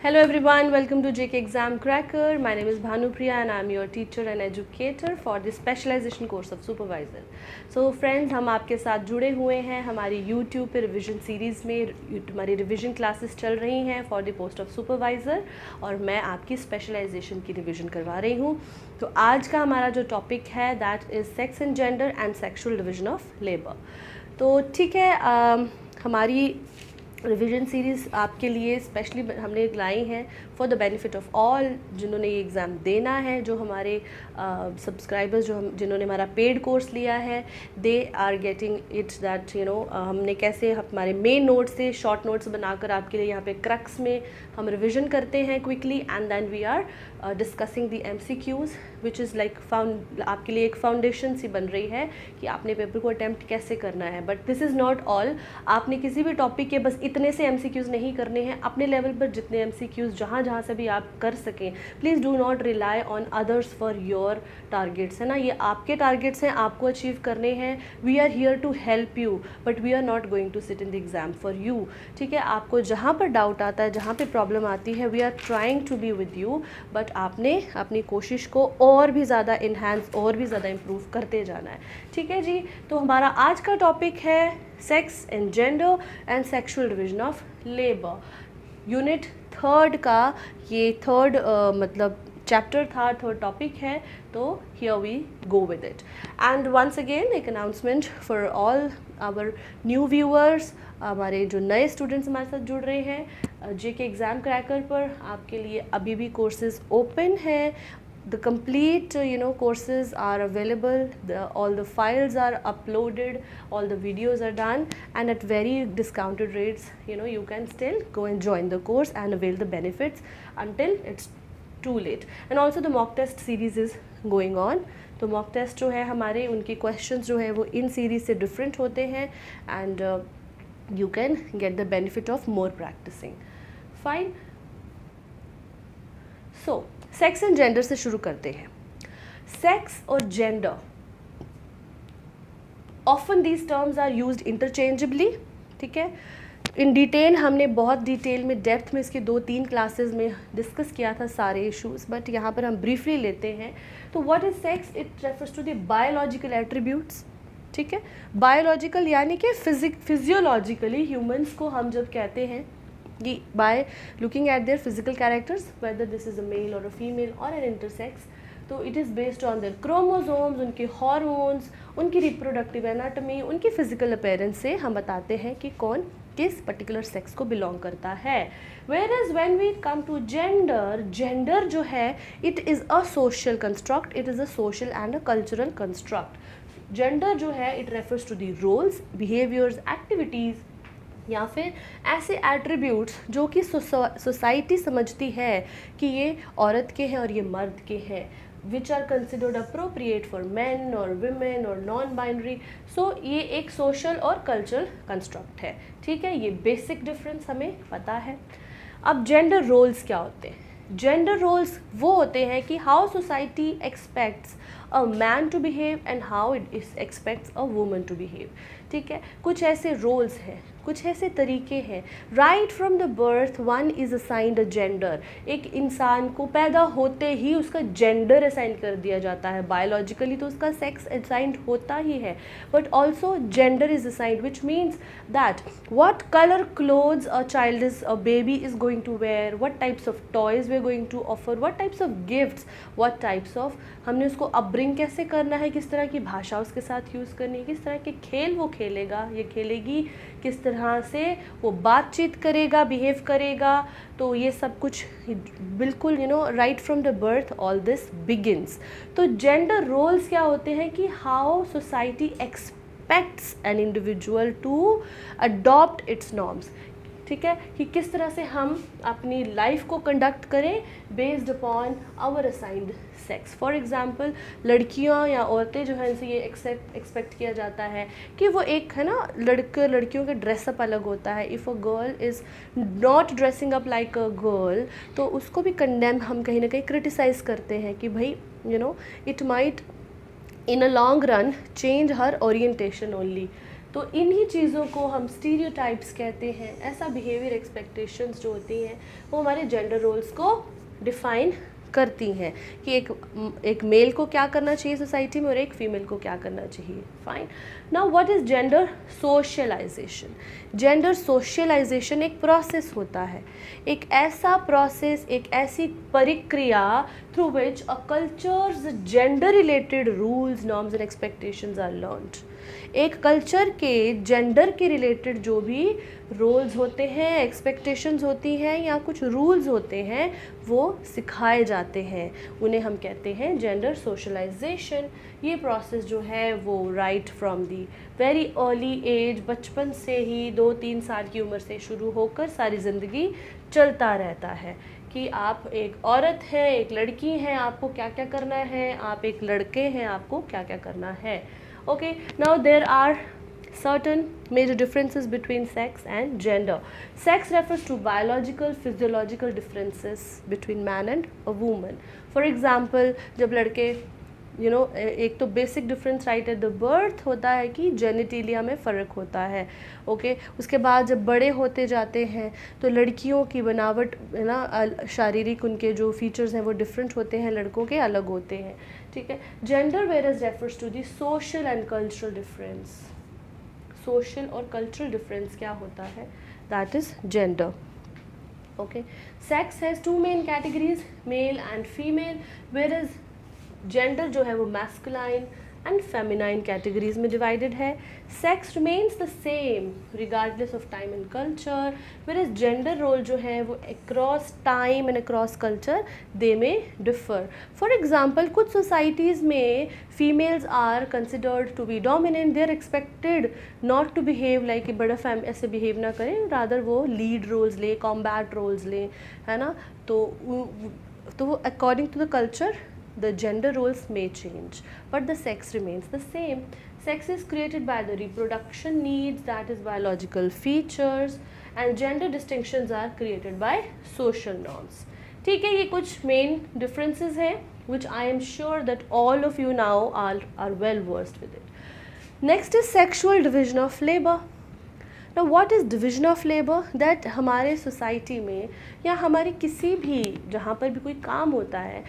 Hello everyone, welcome to JK Exam Cracker. My name is Bhanupriya and I am your teacher and educator for the specialization course of supervisor. So friends, हम आपके साथ जुड़े हुए हैं हमारी YouTube पे revision series में. हमारी रिवीजन क्लासेस चल रही हैं for the post of supervisor और मैं आपकी स्पेशलाइजेशन की रिवीजन करवा रही हूँ. तो आज का हमारा जो टॉपिक है that is sex and gender and sexual division of labour. तो ठीक है, हमारी रिवीजन सीरीज़ आपके लिए स्पेशली हमने लाई हैं for the benefit of all जिन्होंने ये एग्ज़ाम देना है. जो हमारे सब्सक्राइबर्स जिन्होंने हमारा पेड कोर्स लिया है, they are getting it that हमने कैसे हमारे मेन नोट्स से शॉर्ट नोट्स बनाकर आपके लिए यहाँ पे क्रक्स में हम रिवीजन करते हैं quickly and then we are discussing the MCQs which is like आपके लिए एक फाउंडेशन सी बन रही है कि आपने पेपर को अटैम्प्ट कैसे करना है. But this is not all. आपने किसी भी टॉपिक के बस इतने से MCQs नहीं करने हैं. अपने लेवल पर जितने MCQs जहाँ से भी आप कर सकें, please do not rely on others for your targets. है ना, ये आपके टारगेट्स हैं, आपको अचीव करने हैं. We are here to help you but we are not going to sit in the exam for you. ठीक है, आपको जहाँ पर डाउट आता है, जहाँ पर प्रॉब्लम आती है, we are trying to be with you. But आपने अपनी कोशिश को और भी ज़्यादा इन्हांस और भी ज़्यादा इम्प्रूव करते जाना है. ठीक है जी. तो हमारा आज का टॉपिक है sex and gender and sexual division of labour. Unit 3 का ये मतलब चैप्टर था, थर्ड टॉपिक है. तो here we go with it. And once again एक announcement for all our new viewers. हमारे जो नए स्टूडेंट्स हमारे साथ जुड़ रहे हैं, JK एग्ज़ाम क्रैकर पर आपके लिए अभी भी कोर्सेज ओपन हैं. The complete courses are available, all the files are uploaded, all the videos are done, and at very discounted rates. You can still go and join the course and avail the benefits until it's too late. And also the mock test series is going on. तो mock test जो है हमारे, उनके questions जो है वो इन series से different होते हैं and you can get the benefit of more practicing. Fine. So sex and gender से शुरू करते हैं. सेक्स और gender, often these terms are used interchangeably. ठीक है, इन डिटेल हमने बहुत डिटेल में डेप्थ में इसके 2-3 क्लासेस में डिस्कस किया था सारे इश्यूज, बट यहाँ पर हम ब्रीफली लेते हैं. तो what is sex? It refers to the biological attributes. ठीक है, बायोलॉजिकल यानी कि फिजियोलॉजिकली ह्यूमंस को हम जब कहते हैं कि by looking at their physical characters, whether this is a male or a female or an intersex, तो it is based on their chromosomes, उनके hormones, उनकी reproductive anatomy, उनकी physical appearance से हम बताते हैं कि कौन किस particular sex को belong करता है. Whereas when we come to gender जो है, it is a social construct, it is a social and a cultural construct. Gender जो है, it refers to the roles, behaviors, activities या फिर ऐसे एट्रीब्यूट्स जो कि सोसाइटी समझती है कि ये औरत के हैं और ये मर्द के हैं, which are considered appropriate for man और वुमेन और नॉन बाइनरी. सो ये एक सोशल और कल्चरल कंस्ट्रक्ट है. ठीक है, ये बेसिक डिफरेंस हमें पता है. अब जेंडर रोल्स क्या होते हैं? जेंडर रोल्स वो होते हैं कि how society expects a man to behave and how it expects a woman to behave. ठीक है, कुछ ऐसे रोल्स हैं, कुछ ऐसे तरीके हैं. Right from the birth one is assigned a gender. एक इंसान को पैदा होते ही उसका जेंडर असाइन कर दिया जाता है. बायोलॉजिकली तो उसका सेक्स असाइंड होता ही है, but also gender is assigned, which means that what colour clothes a child is a baby is going to wear, what types of toys we are going to offer, what types of gifts, what types of हमने उसको upbring कैसे करना है, किस तरह की भाषा उसके साथ यूज़ करनी है, किस तरह के खेल वो खेलेगा, ये खेलेगी, किस तरह से वो बातचीत करेगा, बिहेव करेगा. तो ये सब कुछ बिल्कुल right from the birth all this begins. तो जेंडर रोल्स क्या होते हैं कि how society expects an individual to adopt its norms. ठीक है, कि किस तरह से हम अपनी लाइफ को कंडक्ट करें based upon our assigned sex. For example, लड़कियां या औरतें जो हैं, इनसे ये एक्सपेक्ट किया जाता है कि वो एक है ना, लड़कियों का ड्रेसअप अलग होता है. If a girl is not dressing up like a girl, तो उसको भी कंडेम हम कहीं ना कहीं क्रिटिसाइज़ करते हैं कि भाई it might in a long run change her orientation only. तो इन्हीं चीज़ों को हम स्टीरियोटाइप्स कहते हैं। ऐसा बिहेवियर एक्सपेक्टेशंस जो होती हैं वो हमारे जेंडर रोल्स को डिफ़ाइन करती हैं कि एक मेल को क्या करना चाहिए सोसाइटी में और एक फीमेल को क्या करना चाहिए। Fine. Now what is gender socialization? Gender socialization एक प्रोसेस होता है, एक ऐसा प्रोसेस, एक ऐसी प्रक्रिया through which a cultures gender related rules, norms and expectations are learned. एक कल्चर के जेंडर के रिलेटेड जो भी रोल्स होते हैं, एक्सपेक्टेशंस होती हैं या कुछ रूल्स होते हैं वो सिखाए जाते हैं, उन्हें हम कहते हैं जेंडर सोशलाइजेशन। ये प्रोसेस जो है वो right from the very early age, बचपन से ही 2-3 साल की उम्र से शुरू होकर सारी ज़िंदगी चलता रहता है कि आप एक औरत हैं, एक लड़की हैं, आपको क्या क्या करना है, आप एक लड़के हैं, आपको क्या क्या करना है। Okay, now there are certain major differences between sex and gender. Sex refers to biological, physiological differences between man and a woman. For example, जब लड़के एक तो basic difference right at the birth होता है कि जेनिटेलिया में फ़र्क होता है। ओके, उसके बाद जब बड़े होते जाते हैं तो लड़कियों की बनावट है ना, शारीरिक उनके जो फीचर्स हैं वो डिफरेंट होते हैं, लड़कों के अलग होते हैं। ठीक है। Gender whereas refers to the social and cultural difference. Social और कल्चरल डिफरेंस क्या होता है? That is gender. Okay, sex has 2 main categories, male and female, whereas gender जो है वो मैस्कुलाइन एंड फेमिनाइन कैटेगरीज में डिवाइडेड है। Sex remains the same regardless of time and culture, whereas gender role जो है वो across time and across culture they में differ. For example, कुछ सोसाइटीज़ में females are considered to be dominant, they are expected not to behave like बड़ा ऐसे behave ना करें, रादर वो लीड रोल्स लें, कॉम्बैट रोल्स लें, है ना। तो वो according to the culture the gender roles may change, but the sex remains the same. Sex is created by the reproduction needs, that is biological features, and gender distinctions are created by social norms. ठीक है, ये कुछ main differences हैं which I am sure that all of you now are well versed with it. Next is sexual division of labor. Now what is division of labor? That हमारे society में या हमारे किसी भी जहाँ पर भी कोई काम होता है,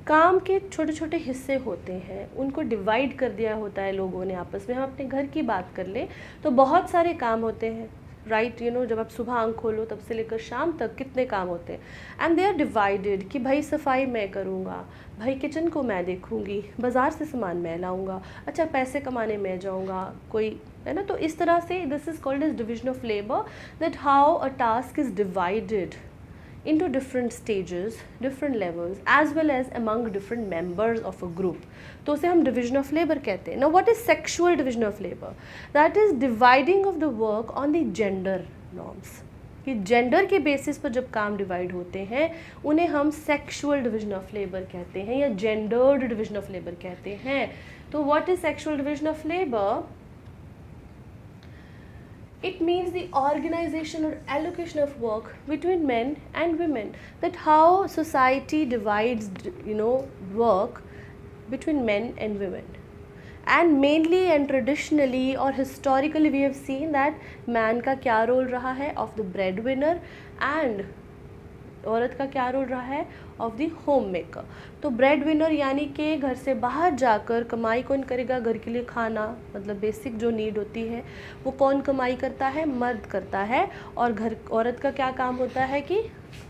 काम के छोटे छोटे हिस्से होते हैं, उनको डिवाइड कर दिया होता है लोगों ने आपस में। हम अपने घर की बात कर लें तो बहुत सारे काम होते हैं, राइट। जब आप सुबह आँख खोलो तब से लेकर शाम तक कितने काम होते हैं, एंड दे आर डिवाइडेड कि भाई सफाई मैं करूँगा, भाई किचन को मैं देखूँगी, बाज़ार से सामान मैं लाऊँगा, अच्छा पैसे कमाने मैं जाऊँगा, कोई है ना। तो इस तरह से this is called as division of labour, that how a task is divided into different stages, different levels, as well as among different members of a group. तो उसे हम division of labor कहते हैं. Now what is sexual division of labor? That is dividing of the work on the gender norms. कि gender के basis पर जब काम डिवाइड होते हैं उन्हें हम सेक्शुअल डिवीजन ऑफ लेबर कहते हैं या जेंडर्ड डिवीजन ऑफ लेबर कहते हैं. तो what is sexual division of labour? It means the organization or allocation of work between men and women. That how society divides, work between men and women. And mainly and traditionally or historically we have seen that man का क्या role रहा है of the breadwinner and औरत का क्या role रहा है of the home maker. तो ब्रेड विनर यानी कि घर से बाहर जाकर कमाई कौन करेगा, घर के लिए खाना मतलब बेसिक जो नीड होती है वो कौन कमाई करता है, मर्द करता है. और घर औरत का क्या काम होता है कि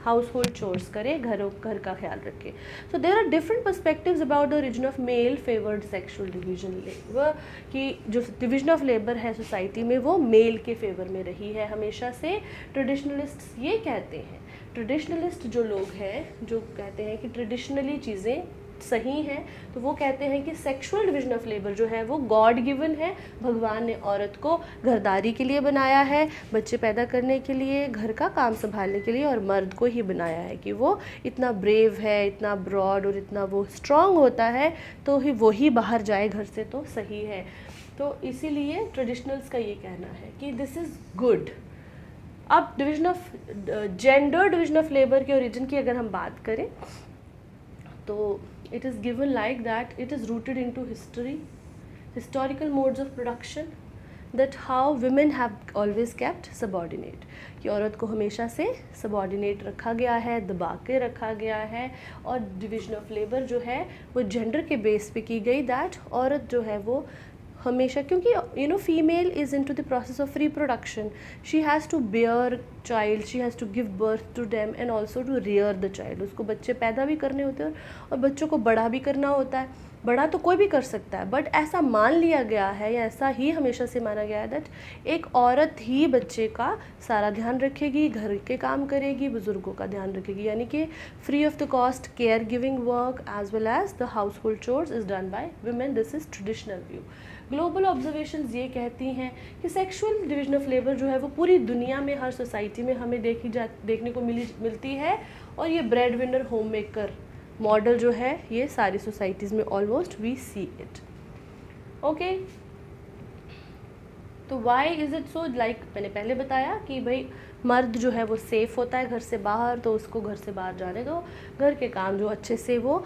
हाउस होल्ड चोर्स करे, घर का ख्याल रखे. So there are different perspectives about the origin of male favoured sexual division labour, कि जो डिवीजन ऑफ लेबर है सोसाइटी में वो मेल के फेवर में रही है हमेशा से. ट्रेडिशनलिस्ट ये कहते हैं, ट्रेडिशनलिस्ट जो लोग हैं जो कहते हैं कि ट्रेडिशनली चीज़ें सही हैं, तो वो कहते हैं कि सेक्सुअल डिवीजन ऑफ लेबर जो है वो गॉड गिवन है. भगवान ने औरत को घरदारी के लिए बनाया है, बच्चे पैदा करने के लिए, घर का काम संभालने के लिए, और मर्द को ही बनाया है कि वो इतना ब्रेव है, इतना ब्रॉड और इतना वो स्ट्रॉन्ग होता है तो ही वो ही बाहर जाए घर से तो सही है. तो इसीलिए ट्रेडिशनल्स का ये कहना है कि दिस इज़ गुड. अब division of gender division of labour के ओरिजिन की अगर हम बात करें तो it is given like that it is rooted into history, historical modes of production, that how women have always kept subordinate, कि औरत को हमेशा से सबॉर्डिनेट रखा गया है, दबा के रखा गया है, और डिवीजन ऑफ लेबर जो है वो जेंडर के बेस पे की गई, दैट औरत जो है वो हमेशा, क्योंकि female is into the process of reproduction, she has to bear child, she has to give birth to them and also to rear the child, उसको बच्चे पैदा भी करने होते हैं और बच्चों को बड़ा भी करना होता है। बड़ा तो कोई भी कर सकता है, बट ऐसा मान लिया गया है या ऐसा ही हमेशा से माना गया है दैट एक औरत ही बच्चे का सारा ध्यान रखेगी, घर के काम करेगी, बुज़ुर्गों का ध्यान रखेगी, यानी कि free of the cost care giving work as well as the household chores is done by women. This is traditional view. Global observations ये कहती हैं कि सेक्सुअल डिवीजन ऑफ लेबर जो है वो पूरी दुनिया में हर सोसाइटी में हमें देखने को मिलती है, और ये bread winner home maker model जो है ये सारी सोसाइटीज़ में almost we see it. Okay, तो why is it so, like मैंने पहले बताया कि भाई मर्द जो है वो सेफ़ होता है घर से बाहर, तो उसको घर से बाहर जाने दो, घर के काम जो अच्छे से वो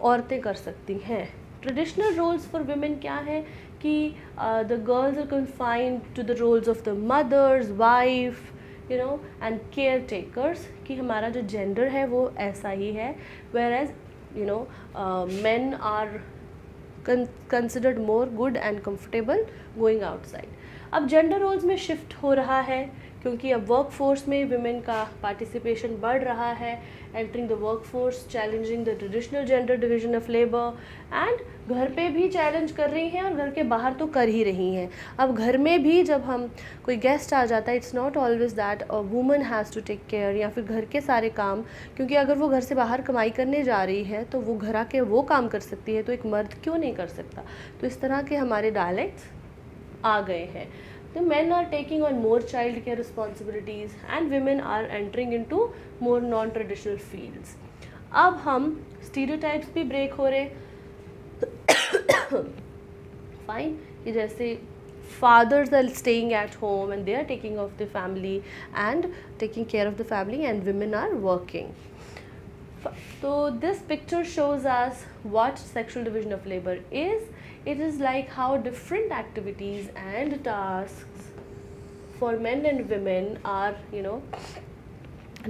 औरतें कर सकती हैं। ट्रेडिशनल रोल्स फॉर वुमेन क्या है कि the girls are confined to the roles of the mothers, wife, and caretakers, कि हमारा जो जेंडर है वो ऐसा ही है, whereas men are considered more good and comfortable going outside। अब जेंडर रोल्स में शिफ्ट हो रहा है, क्योंकि अब वर्क फोर्स में विमेन का पार्टिसिपेशन बढ़ रहा है, entering the work force, challenging the traditional gender division of labour, and घर पे भी चैलेंज कर रही हैं और घर के बाहर तो कर ही रही हैं। अब घर में भी जब हम कोई गेस्ट आ जाता है, it's not always that a woman has to take care, या फिर घर के सारे काम, क्योंकि अगर वो घर से बाहर कमाई करने जा रही है तो वो घर आके वो काम कर सकती है, तो एक मर्द क्यों नहीं कर सकता। तो इस तरह के हमारे डायलेक्ट्स आ गए हैं। The men are taking on more child care responsibilities and women are entering into more non-traditional fields। अब हम stereotypes भी break हो रहे fine, कि जैसे fathers are staying at home and they are taking of the family and taking care of the family, and women are working। So this picture shows us what sexual division of labor is। It is like how different activities and tasks for men and women are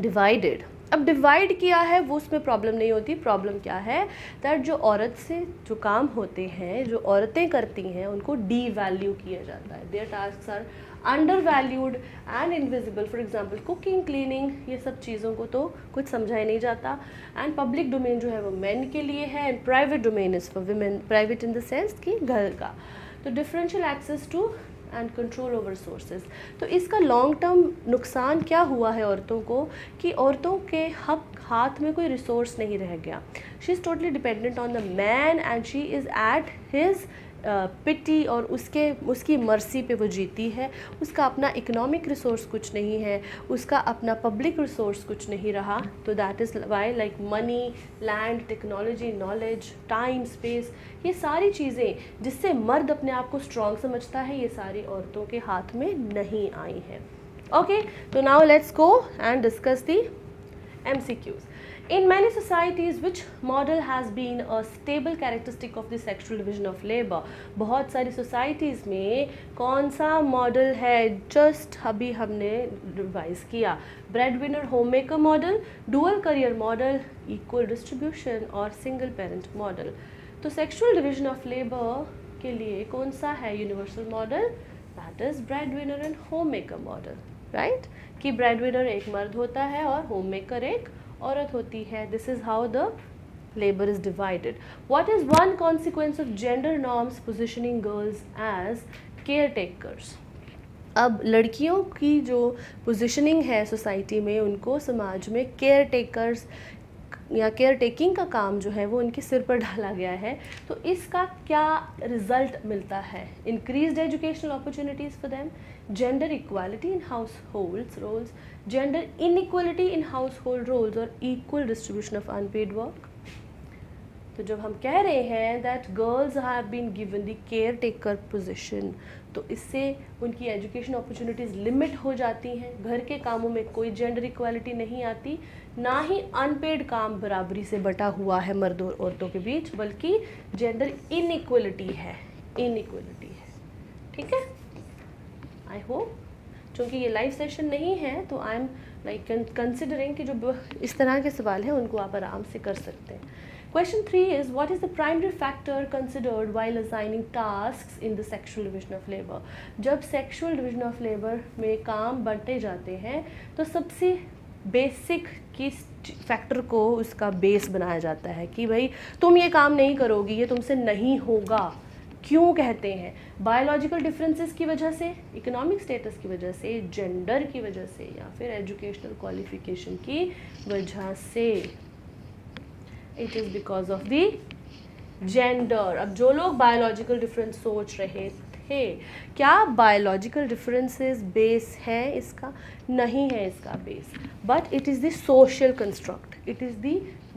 divided। अब divide किया है वो उसमें problem नहीं होती। Problem क्या है, that जो औरत से जो काम होते हैं, जो औरतें करती हैं, उनको डी वैल्यू किया जाता है। Their tasks are undervalued and invisible. For example cooking, cleaning, ये सब चीज़ों को तो कुछ समझा ही नहीं जाता। एंड पब्लिक डोमेन जो है वो मेन के लिए है, and private domain is for women. Private in the sense कि घर का। तो differential access to and control over sources. तो इसका लॉन्ग टर्म नुकसान क्या हुआ है औरतों को, कि औरतों के हाथ में कोई रिसोर्स नहीं रह गया। She is totally dependent on the man and she is at his pity, और उसकी मर्सी पे वो जीती है। उसका अपना इकोनॉमिक रिसोर्स कुछ नहीं है, उसका अपना पब्लिक रिसोर्स कुछ नहीं रहा। तो that is why like money, land, technology, knowledge, time, space, ये सारी चीज़ें जिससे मर्द अपने आप को स्ट्रॉन्ग समझता है, ये सारी औरतों के हाथ में नहीं आई हैं। ओके, तो now let's go and discuss the MCQs। In many societies, which model has been a stable characteristic of the sexual division of labor? बहुत सारी सोसाइटीज़ में कौन सा मॉडल है, जस्ट अभी हमने रिवाइज किया। Bread winner home maker model, dual career model, equal distribution और सिंगल पेरेंट मॉडल। तो सेक्सुअल डिविजन ऑफ लेबर के लिए कौन सा है universal model? That is bread winner and home maker model, right? कि ब्रेड विनर एक मर्द होता है और होम मेकर एक औरत होती है। This is how the labour is divided. What is one consequence of gender norms positioning girls as caretakers? अब लड़कियों की जो पोजिशनिंग है सोसाइटी में, उनको समाज में केयर टेकर्स या केयर टेकिंग का काम जो है वो उनके सिर पर डाला गया है। तो इसका क्या रिजल्ट मिलता है? Increased educational opportunities for them, gender equality in household roles, gender inequality in household roles और equal distribution of unpaid work. तो जब हम कह रहे हैं that girls have been given the caretaker position, तो इससे उनकी एजुकेशन अपॉर्चुनिटीज़ लिमिट हो जाती हैं। घर के कामों में कोई जेंडर इक्वालिटी नहीं आती, ना ही अनपेड काम बराबरी से बटा हुआ है मर्दों और औरतों के बीच, बल्कि जेंडर इनइक्वालिटी है, ठीक है। आई होप, चूँकि ये लाइव सेशन नहीं है तो आई एम लाइक कंसिडरिंग कि जो इस तरह के सवाल हैं उनको आप आराम से कर सकते हैं. Question 3 is, what is the primary factor considered while assigning tasks in the sexual division of labor? जब sexual division of labor में काम बंटे जाते हैं तो सबसे बेसिक किस फैक्टर को उसका बेस बनाया जाता है कि भाई तुम ये काम नहीं करोगी, ये तुमसे नहीं होगा. क्यों कहते हैं? बायोलॉजिकल डिफरेंसेस की वजह से, इकोनॉमिक स्टेटस की वजह से, जेंडर की वजह से, या फिर एजुकेशनल क्वालिफिकेशन की वजह से. It is because of the gender. अब जो लोग बायोलॉजिकल डिफरेंस सोच रहे थे, क्या बायोलॉजिकल डिफरेंसेस बेस है इसका? नहीं है इसका base, but it is the social construct, it is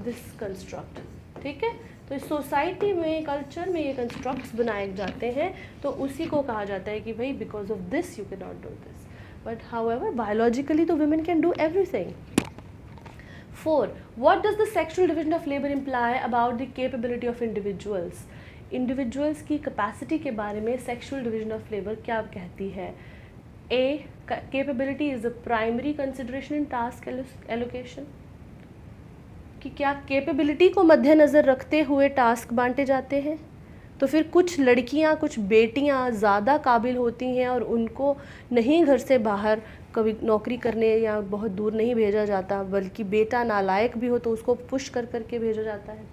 this construct. ठीक है, तो इस सोसाइटी में, कल्चर में ये कंस्ट्रक्ट्स बनाए जाते हैं तो उसी को कहा जाता है कि भाई because of this you can not do this. But however biologically तो women can do everything. 4. What does the sexual division of labor imply about the capability of individuals? Individuals की capacity के बारे में sexual division of labor क्या कहती है? A. Capability is the primary consideration in task allocation. कि क्या capability को मद्देनज़र रखते हुए टास्क बांटे जाते हैं? तो फिर कुछ लड़कियां, कुछ बेटियां ज़्यादा काबिल होती हैं और उनको नहीं घर से बाहर कभी नौकरी करने या बहुत दूर नहीं भेजा जाता, बल्कि बेटा नालायक भी हो तो उसको पुश कर करके भेजा जाता है.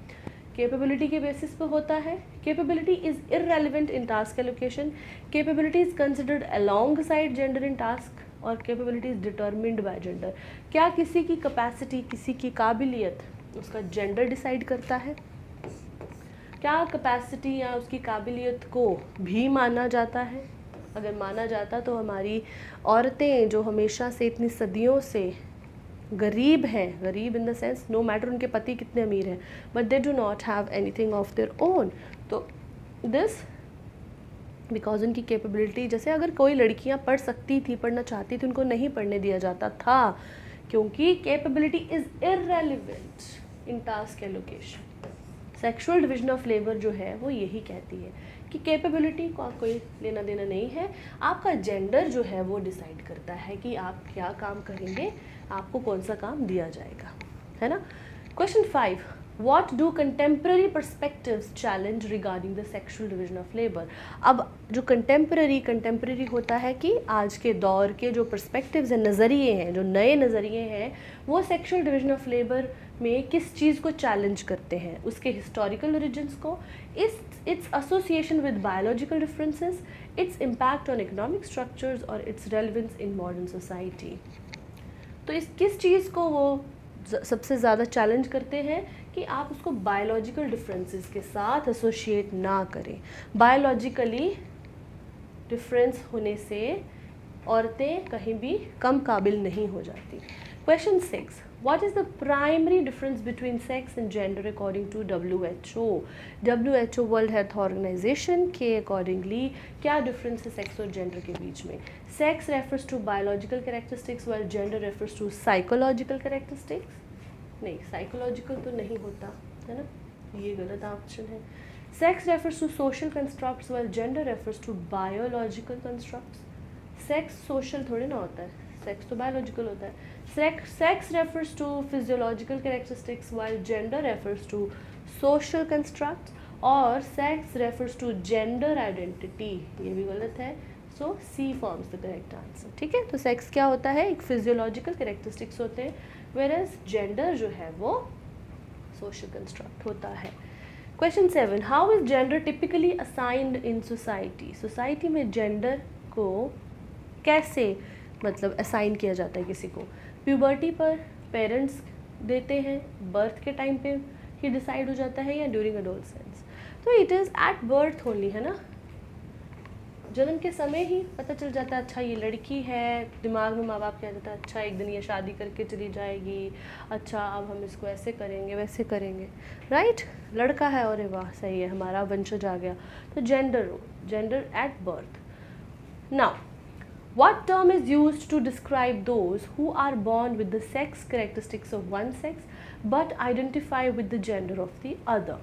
कैपेबिलिटी के बेसिस पर होता है. Capability is irrelevant in task allocation. Capability is considered alongside gender in task, और capability is determined by gender. क्या किसी की कैपेसिटी, किसी की काबिलियत उसका जेंडर डिसाइड करता है? क्या कैपेसिटी या उसकी काबिलियत को भी माना जाता है? अगर माना जाता तो हमारी औरतें जो हमेशा से इतनी सदियों से गरीब हैं, गरीब in the sense no matter उनके पति कितने अमीर हैं, but they do not have anything of their own. तो दिस बिकॉज उनकी कैपेबिलिटी, जैसे अगर कोई लड़कियां पढ़ सकती थी, पढ़ना चाहती थी, उनको नहीं पढ़ने दिया जाता था क्योंकि capability is irrelevant in task allocation. Sexual division of labour जो है वो यही कहती है कि कैपेबिलिटी का कोई लेना देना नहीं है, आपका जेंडर जो है वो डिसाइड करता है कि आप क्या काम करेंगे, आपको कौन सा काम दिया जाएगा, है ना. Question 5. What do contemporary perspectives challenge regarding the sexual division of labor? अब जो कंटेम्प्रेरी होता है कि आज के दौर के जो पर्सपेक्टिव्स हैं, नज़रिए हैं, जो नए नज़रिए हैं, वो सेक्सुअल डिवीजन ऑफ लेबर में किस चीज़ को चैलेंज करते हैं? उसके हिस्टोरिकल ओरिजिन्स को, its association with biological differences, its impact on economic structures और its relevance in modern society. तो इस किस चीज़ को वो सबसे ज़्यादा चैलेंज करते हैं कि आप उसको बायोलॉजिकल डिफरेंसेस के साथ एसोशिएट ना करें. बायोलॉजिकली डिफरेंस होने से औरतें कहीं भी कम काबिल नहीं हो जाती. Question 6. What is the primary difference between sex and gender according to WHO? WHO world health organization के अकॉर्डिंगली क्या डिफरेंस है सेक्स और जेंडर के बीच में? Sex refers to biological characteristics while gender refers to psychological characteristics. नहीं, psychological तो नहीं होता है ना, ये गलत ऑप्शन है. Sex refers to social constructs while gender refers to biological constructs. Sex social थोड़ी ना होता है, सेक्स तो बायोलॉजिकल होता है. Sex refers to physiological characteristics while gender refers to social constructs, और sex refers to gender identity, ये भी गलत है. So C forms the correct answer. ठीक है, तो सेक्स क्या होता है? एक फिजियोलॉजिकल कैरेक्टरिस्टिक्स होते हैं, whereas जेंडर जो है वो सोशल कंस्ट्रक्ट होता है. Question 7. How is gender typically assigned in society? Society में जेंडर को कैसे मतलब असाइन किया जाता है किसी को? प्यूबर्टी पर पेरेंट्स देते हैं, बर्थ के टाइम पे ही डिसाइड हो जाता है, या ड्यूरिंग एडोलसेंस? तो it is at birth only, है ना. जन्म के समय ही पता चल जाता है, अच्छा ये लड़की है, दिमाग में माँ बाप कह देता है अच्छा एक दिन ये शादी करके चली जाएगी, अच्छा अब हम इसको ऐसे करेंगे वैसे करेंगे, राइट. लड़का है, और वाह सही है, हमारा वंशज आ गया. तो gender at birth. Now what term is used to describe those who are born with the sex characteristics of one sex but identify with the gender of the other?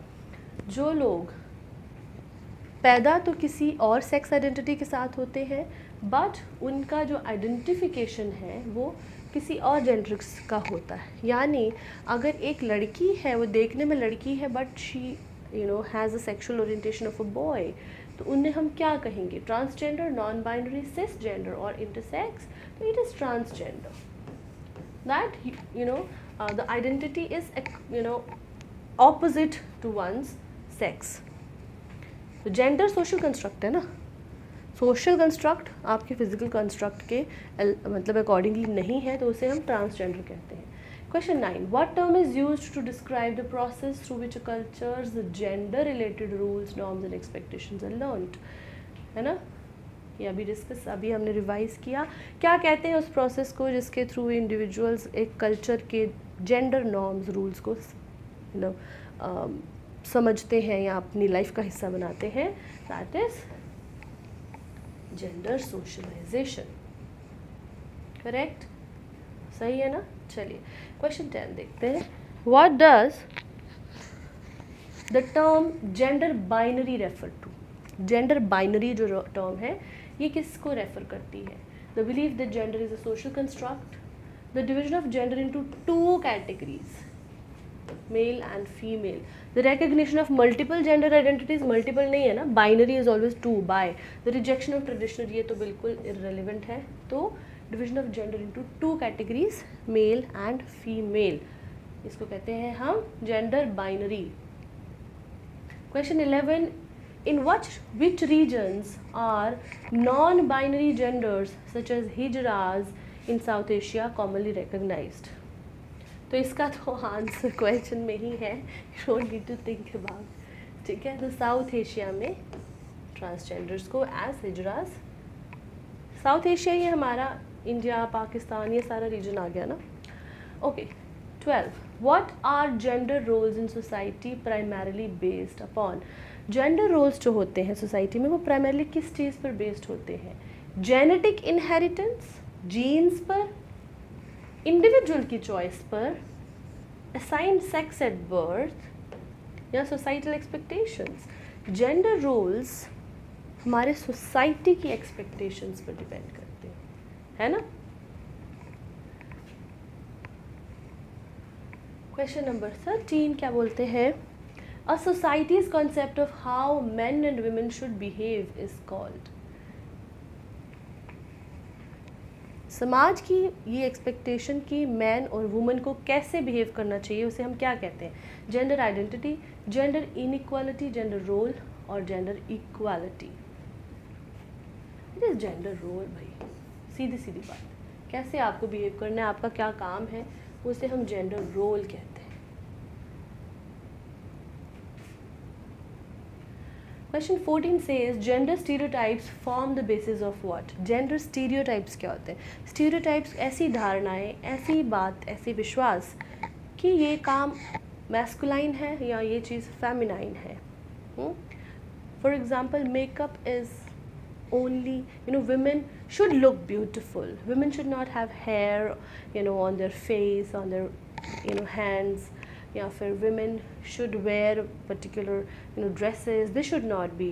जो लोग पैदा तो किसी और सेक्स आइडेंटिटी के साथ होते हैं बट उनका जो आइडेंटिफिकेशन है वो किसी और जेंडर का होता है। यानी अगर एक लड़की है, वो देखने में लड़की है but she has a sexual orientation of a boy, तो उन्हें हम क्या कहेंगे? Transgender, non binary, cisgender और इंटरसेक्स। तो it is transgender. That the identity is opposite to one's sex. तो जेंडर सोशल कंस्ट्रक्ट है ना, सोशल कंस्ट्रक्ट आपके फिजिकल कंस्ट्रक्ट के मतलब अकॉर्डिंगली नहीं है, तो उसे हम ट्रांसजेंडर कहते हैं। Question 9, what term is used to describe the process through which cultures gender related rules, norms and expectations are learned, है ना? ये अभी हमने रिवाइज किया। क्या कहते हैं उस प्रोसेस को जिसके थ्रू इंडिविजुअल्स एक कल्चर के जेंडर नॉर्म्स, रूल्स को समझते हैं या अपनी लाइफ का हिस्सा बनाते हैं? That is gender socialization. Correct, सही है ना? चलिए क्वेश्चन 10 देखते हैं। What does the term gender binary refer to? Gender binary जो टर्म है ये किसको रेफर करती है? The believe that gender is a social construct, the division of gender into two categories, male and female, the recognition of multiple gender identities, multiple नहीं है ना, binary is always two by, the rejection of traditional, ये तो बिल्कुल irrelevant है। तो division of gender into two categories, male and female, इसको कहते हैं हम gender binary. Question 11, in which regions are non-binary genders such as hijras in South Asia commonly recognized? तो इसका तो आंसर क्वेश्चन में ही है, you don't need to think about, ठीक है? तो साउथ एशिया में ट्रांसजेंडर्स को एज हिजरास, साउथ एशिया ये हमारा इंडिया, पाकिस्तान, ये सारा रीजन आ गया ना। Okay 12, what are gender roles in society primarily based upon? Gender roles जो होते हैं सोसाइटी में वो प्राइमरली किस चीज़ पर बेस्ड होते हैं? जेनेटिक इनहेरिटेंस, जीन्स पर, इंडिविजुअल की चॉइस पर, असाइंड सेक्स एट बर्थ, या सोसाइटल एक्सपेक्टेशंस? जेंडर रोल्स हमारे सोसाइटी की एक्सपेक्टेशंस पर डिपेंड करते हैं, है ना? क्वेश्चन नंबर 13 क्या बोलते हैं? A society's concept of how men and women should behave is called. समाज की ये एक्सपेक्टेशन कि मैन और वुमेन को कैसे बिहेव करना चाहिए उसे हम क्या कहते हैं? Gender identity, gender inequality, gender role और gender equality. It is gender role भाई, सीधी सीधी बात। कैसे आपको बिहेव करना है, आपका क्या काम है, उसे हम जेंडर रोल कहते हैं। Question 14 says gender stereotypes form the basis of what? Gender stereotypes क्या होते हैं? स्टीरियोटाइप्स ऐसी धारणाएं, ऐसी बात, ऐसे विश्वास कि ये काम मैस्कुलाइन है या ये चीज़ फेमिनाइन है। For example makeup is only, women should look beautiful, women should not have hair on their face, on their hands, या फिर women should wear particular dresses, they should not be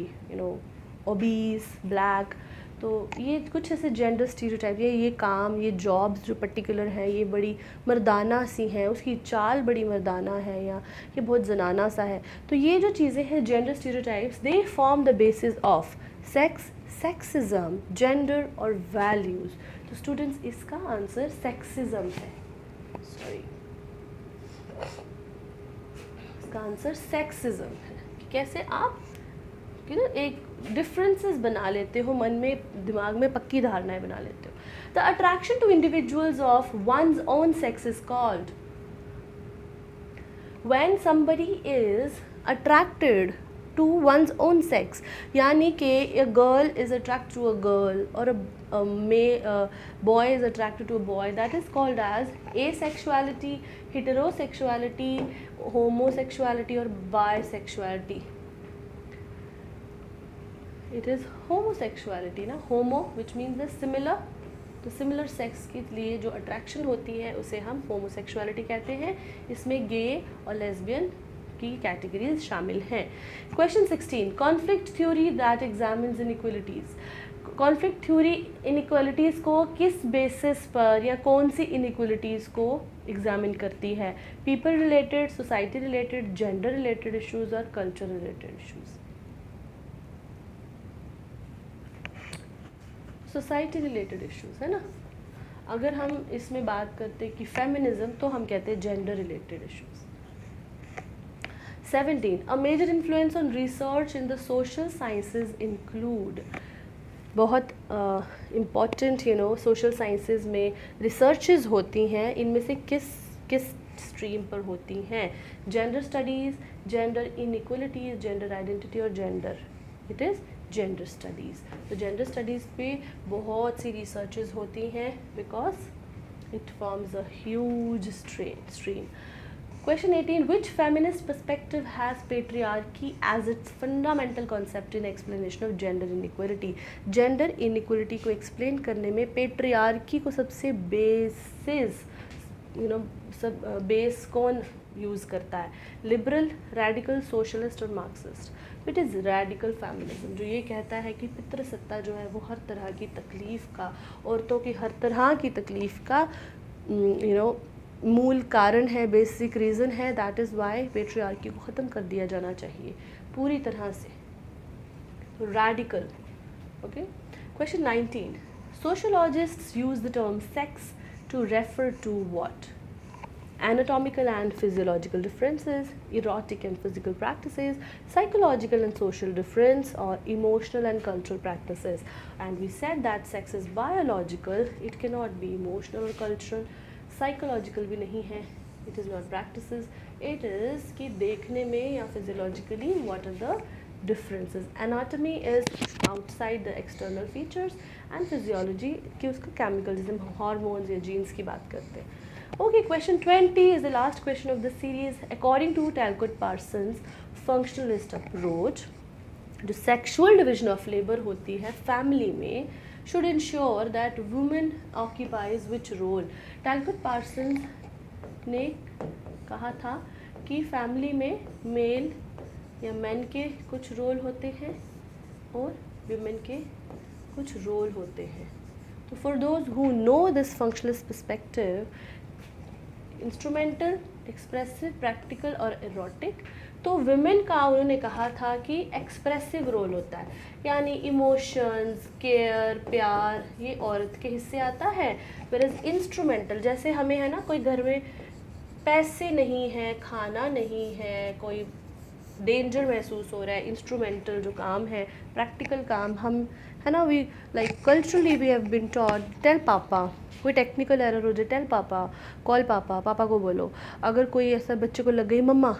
obese, black। तो ये कुछ ऐसे gender stereotype, ये काम, ये jobs जो पर्टिकुलर हैं ये बड़ी मर्दाना सी हैं, उसकी चाल बड़ी मर्दाना है या ये बहुत जनाना सा है। तो ये जो चीज़ें हैं gender stereotypes, they form the basis of sex, sexism, gender और वैल्यूज़। तो स्टूडेंट्स इसका आंसर सेक्सिज्म है, सॉरी, इसका आंसर सेक्सिज्म है। कैसे आप एक डिफरेंसेस बना लेते हो, मन में, दिमाग में पक्की धारणाएं बना लेते हो। The attraction to individuals of one's own sex is called when somebody is attracted to one's own sex, यानी कि a girl is attracted to a girl or a boy is attracted to a boy, that is called as asexuality, heterosexuality, homosexuality और bisexuality। It is homosexuality ना, homo which means the similar, तो similar sex के लिए जो attraction होती है उसे हम होमोसेक्सुअलिटी कहते हैं। इसमें गे और लेस्बियन की कैटेगरीज शामिल हैं। Question 16, conflict theory that examines inequalities. Conflict theory inequalities को किस बेसिस पर या कौन सी इनइक्वालिटीज़ को एग्जामिन करती है? People related, society related, gender related issues और culture related issues. Society related issues है ना। अगर हम इसमें बात करते हैं कि फेमिनिज्म, तो हम कहते हैं gender related issues. 17 a major influence on research in the social sciences include. बहुत इम्पॉर्टेंट सोशल साइंसेज में रिसर्चेज होती हैं, इनमें से किस स्ट्रीम पर होती हैं? Gender studies, gender inequalities, gender identity और gender, it is gender studies. तो जेंडर स्टडीज़ पे बहुत सी रिसर्चेज होती हैं because it forms a huge stream. Question 18 which feminist perspective has patriarchy as its fundamental concept in explanation of gender inequality? Gender inequality को explain करने में patriarchy को सबसे basis सब बेस कौन यूज़ करता है? लिबरल, रेडिकल, सोशलिस्ट और Marxist. It is radical feminism, जो ये कहता है कि पितृसत्ता जो है वो हर तरह की तकलीफ़ का, औरतों की हर तरह की तकलीफ़ का मूल कारण है, बेसिक रीज़न है। दैट इज़ वाई पेट्रियार्की को ख़त्म कर दिया जाना चाहिए पूरी तरह से। Radical. Okay. Question 19 sociologists use the term sex to refer to what? Anatomical and physiological differences, erotic and physical practices, psychological and social difference, or emotional and cultural practices. And we said that sex is biological, it cannot be emotional or cultural. Psychological भी नहीं है, it is not practices, it is कि देखने में या physiologically what are the differences. Anatomy is outside the external features and physiology कि उसका chemical, जैसे हम hormones या genes की बात करते हैं. Okay, question 20 is the last question of the series. According to Talcott Parsons functionalist approach, जो sexual division of labor होती है family में, should ensure that women occupies which role? Talcott Parsons ने कहा था कि family में male या men के कुछ role होते हैं और women के कुछ role होते हैं. तो for those who know this functionalist perspective, instrumental, expressive, practical और एरोटिक, तो विमेन का उन्होंने कहा था कि एक्सप्रेसिव रोल होता है, यानी इमोशंस, केयर, प्यार, ये औरत के हिस्से आता है. वेयरएज इंस्ट्रूमेंटल, जैसे हमें है ना, कोई घर में पैसे नहीं है, खाना नहीं है, कोई डेंजर महसूस हो रहा है, इंस्ट्रूमेंटल जो काम है, प्रैक्टिकल काम, हम है ना, we like culturally we have been taught tell पापा, कोई टेक्निकल एरर हो जाए टेल पापा, कॉल पापा, पापा को बोलो. अगर कोई ऐसा बच्चे को लग गई मम्मा,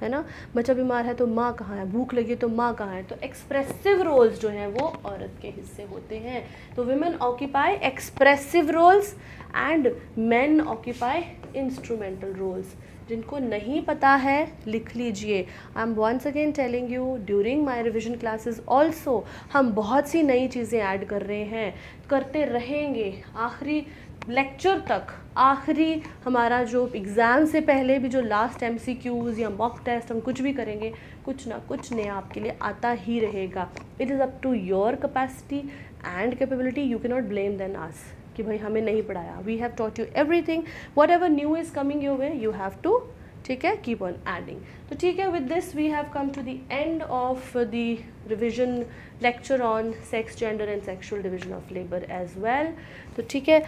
है ना, बच्चा बीमार है तो माँ कहाँ है, भूख लगी तो माँ कहाँ है. तो एक्सप्रेसिव रोल्स जो हैं वो औरत के हिस्से होते हैं. तो women occupy expressive roles and men occupy instrumental roles. जिनको नहीं पता है लिख लीजिए. I am once again telling you, during my revision classes also हम बहुत सी नई चीज़ें ऐड कर रहे हैं, करते रहेंगे आखिरी लेक्चर तक. आखिरी हमारा जो एग्ज़ाम से पहले भी जो लास्ट MCQs या मॉक टेस्ट हम कुछ भी करेंगे, कुछ ना कुछ नया आपके लिए आता ही रहेगा. It is up to your capacity and capability. You can not blame then us कि भाई हमें नहीं पढ़ाया. We have taught you everything. Whatever new is coming your way you have to, ठीक है, कीप ऑन एडिंग. तो ठीक है, with this we have come to the end of the revision lecture on sex, gender and sexual division of labour as well. तो ठीक है,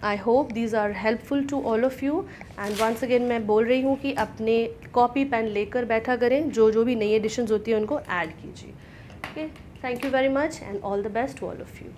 I hope these are helpful to all of you. And once again मैं बोल रही हूँ कि अपने copy pen लेकर बैठा करें, जो भी नई एडिशंस होती हैं उनको ऐड कीजिए. Okay, thank you very much and all the best to all of you.